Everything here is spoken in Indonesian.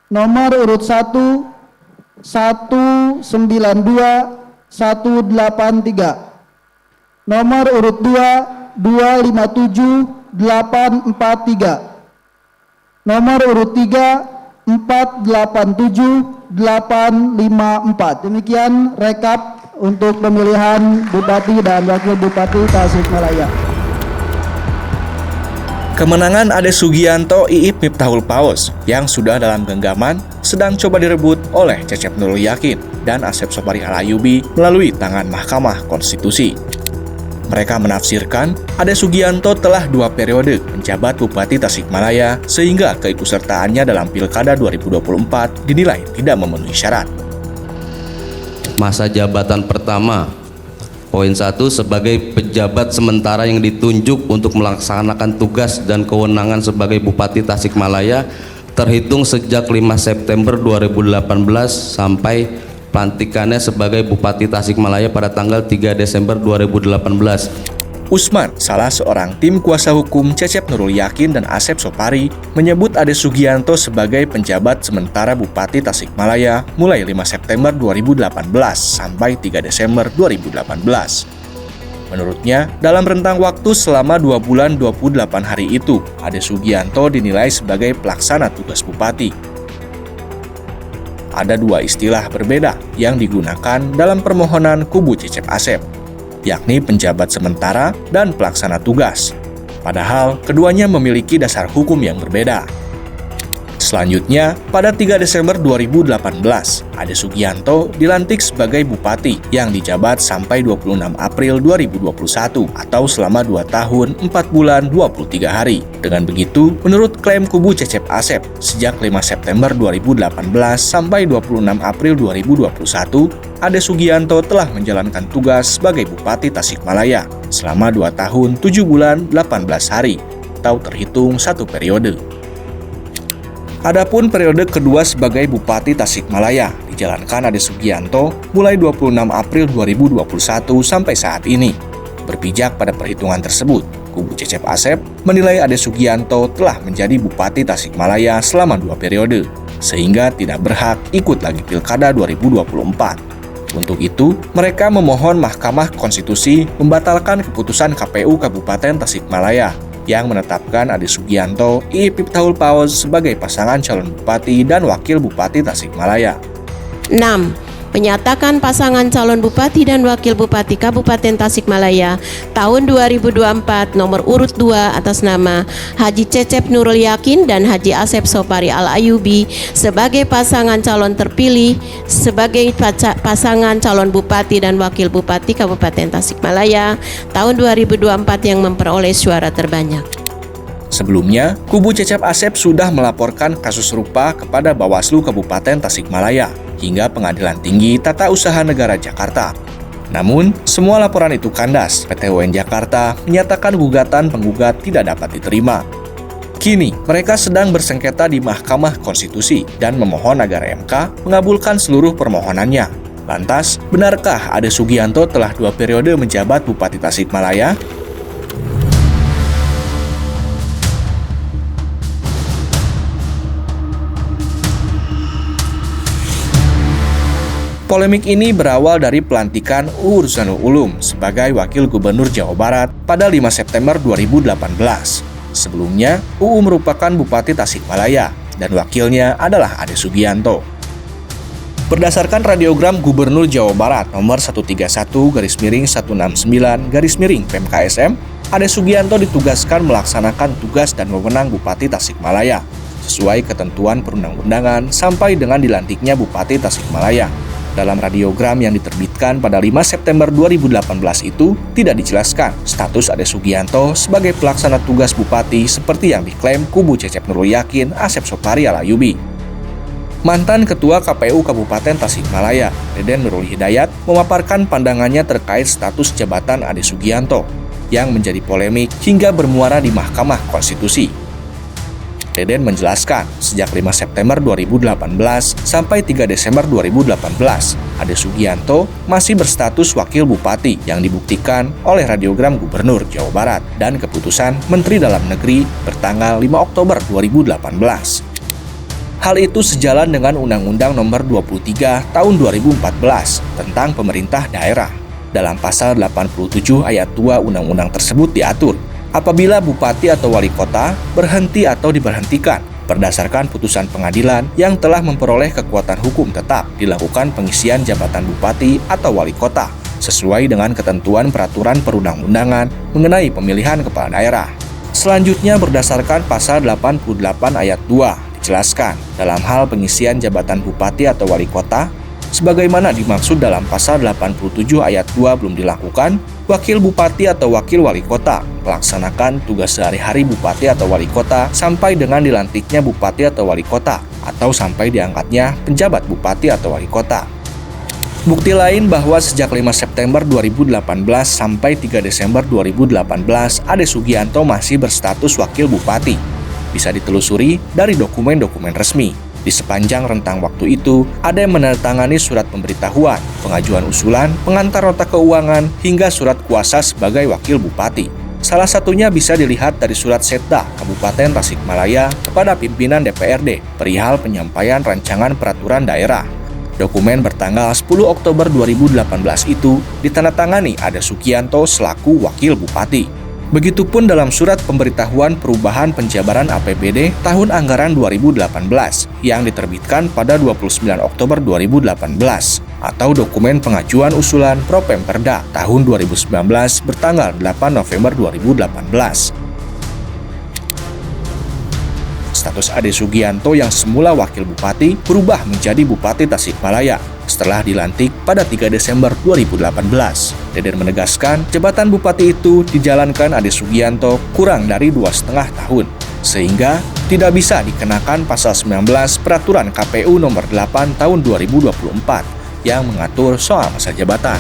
Nomor urut 1 192 183. Nomor urut 2 257 843. Nomor urut 3 487 854. Demikian rekap untuk pemilihan Bupati dan Wakil Bupati Tasikmalaya. Kemenangan Ade Sugianto Iip Miftahul Paus yang sudah dalam genggaman sedang coba direbut oleh Cecep Nurul Yakin dan Asep Sopari Al-Ayyubi melalui tangan Mahkamah Konstitusi. Mereka menafsirkan Ade Sugianto telah 2 periode menjabat Bupati Tasikmalaya sehingga keikutsertaannya dalam Pilkada 2024 dinilai tidak memenuhi syarat. Masa jabatan pertama, poin 1, sebagai pejabat sementara yang ditunjuk untuk melaksanakan tugas dan kewenangan sebagai Bupati Tasikmalaya terhitung sejak 5 September 2018 sampai pelantikannya sebagai Bupati Tasikmalaya pada tanggal 3 Desember 2018. Usman, salah seorang tim kuasa hukum Cecep Nurul Yakin dan Asep Sopari, menyebut Ade Sugianto sebagai penjabat sementara Bupati Tasikmalaya mulai 5 September 2018 sampai 3 Desember 2018. Menurutnya, dalam rentang waktu selama 2 bulan 28 hari itu, Ade Sugianto dinilai sebagai pelaksana tugas bupati. Ada 2 istilah berbeda yang digunakan dalam permohonan kubu Cecep Asep, yakni penjabat sementara dan pelaksana tugas. Padahal keduanya memiliki dasar hukum yang berbeda. Selanjutnya, pada 3 Desember 2018, Ade Sugianto dilantik sebagai bupati yang dijabat sampai 26 April 2021 atau selama 2 tahun 4 bulan 23 hari. Dengan begitu, menurut klaim kubu Cecep Asep, sejak 5 September 2018 sampai 26 April 2021, Ade Sugianto telah menjalankan tugas sebagai Bupati Tasikmalaya selama 2 tahun 7 bulan 18 hari atau terhitung 1 periode. Adapun periode kedua sebagai Bupati Tasikmalaya dijalankan Ade Sugianto mulai 26 April 2021 sampai saat ini. Berpijak pada perhitungan tersebut, kubu Cecep Asep menilai Ade Sugianto telah menjadi Bupati Tasikmalaya selama 2 periode, sehingga tidak berhak ikut lagi Pilkada 2024. Untuk itu, mereka memohon Mahkamah Konstitusi membatalkan keputusan KPU Kabupaten Tasikmalaya yang menetapkan Ade Sugianto Iip Miftahul Paus sebagai pasangan calon bupati dan wakil bupati Tasikmalaya. 6. Menyatakan pasangan calon bupati dan wakil bupati Kabupaten Tasikmalaya tahun 2024 nomor urut 2 atas nama Haji Cecep Nurul Yakin dan Haji Asep Sopari Al-Ayyubi sebagai pasangan calon terpilih sebagai pasangan calon bupati dan wakil bupati Kabupaten Tasikmalaya tahun 2024 yang memperoleh suara terbanyak. Sebelumnya, kubu Cecep Asep sudah melaporkan kasus serupa kepada Bawaslu Kabupaten Tasikmalaya hingga Pengadilan Tinggi Tata Usaha Negara Jakarta. Namun, semua laporan itu kandas. PT UN Jakarta menyatakan gugatan penggugat tidak dapat diterima. Kini, mereka sedang bersengketa di Mahkamah Konstitusi dan memohon agar MK mengabulkan seluruh permohonannya. Lantas, benarkah Ade Sugianto telah 2 periode menjabat Bupati Tasikmalaya? Polemik ini berawal dari pelantikan UU Ruzanul Ulum sebagai Wakil Gubernur Jawa Barat pada 5 September 2018. Sebelumnya, UU merupakan Bupati Tasikmalaya dan wakilnya adalah Ade Sugianto. Berdasarkan radiogram Gubernur Jawa Barat nomor 131/169/PMKSM, Ade Sugianto ditugaskan melaksanakan tugas dan wewenang Bupati Tasikmalaya sesuai ketentuan perundang-undangan sampai dengan dilantiknya Bupati Tasikmalaya. Dalam radiogram yang diterbitkan pada 5 September 2018 itu tidak dijelaskan status Ade Sugianto sebagai pelaksana tugas bupati seperti yang diklaim kubu Cecep Nurul Yakin Asep Sopari Al-Ayyubi. Mantan Ketua KPU Kabupaten Tasikmalaya, Deden Nurul Hidayat, memaparkan pandangannya terkait status jabatan Ade Sugianto yang menjadi polemik hingga bermuara di Mahkamah Konstitusi. Deden menjelaskan, sejak 5 September 2018 sampai 3 Desember 2018, Ade Sugianto masih berstatus wakil bupati yang dibuktikan oleh radiogram Gubernur Jawa Barat dan keputusan Menteri Dalam Negeri bertanggal 5 Oktober 2018. Hal itu sejalan dengan Undang-Undang Nomor 23 Tahun 2014 tentang pemerintah daerah. Dalam pasal 87 ayat 2 undang-undang tersebut diatur, apabila bupati atau wali kota berhenti atau diberhentikan berdasarkan putusan pengadilan yang telah memperoleh kekuatan hukum tetap, dilakukan pengisian jabatan bupati atau wali kota sesuai dengan ketentuan peraturan perundang-undangan mengenai pemilihan kepala daerah. Selanjutnya berdasarkan pasal 88 ayat 2 dijelaskan dalam hal pengisian jabatan bupati atau wali kota sebagaimana dimaksud dalam pasal 87 ayat 2 belum dilakukan, wakil bupati atau wakil wali kota melaksanakan tugas sehari-hari bupati atau wali kota sampai dengan dilantiknya bupati atau wali kota atau sampai diangkatnya penjabat bupati atau wali kota. Bukti lain bahwa sejak 5 September 2018 sampai 3 Desember 2018, Ade Sugianto masih berstatus wakil bupati. Bisa ditelusuri dari dokumen-dokumen resmi. Di sepanjang rentang waktu itu, Ade menandatangani surat pemberitahuan, pengajuan usulan, pengantar nota keuangan, hingga surat kuasa sebagai wakil bupati. Salah satunya bisa dilihat dari surat Setda Kabupaten Tasikmalaya kepada pimpinan DPRD perihal penyampaian rancangan peraturan daerah. Dokumen bertanggal 10 Oktober 2018 itu ditandatangani Ade Sugianto selaku wakil bupati. Begitupun dalam surat pemberitahuan perubahan penjabaran APBD tahun anggaran 2018 yang diterbitkan pada 29 Oktober 2018 atau dokumen pengajuan usulan Propemperda tahun 2019 bertanggal 8 November 2018. Status Ade Sugianto yang semula wakil bupati berubah menjadi Bupati Tasikmalaya setelah dilantik pada 3 Desember 2018. Deden menegaskan jabatan bupati itu dijalankan Ade Sugianto kurang dari 2,5 tahun, sehingga tidak bisa dikenakan pasal 19 Peraturan KPU Nomor 8 Tahun 2024 yang mengatur soal masa jabatan.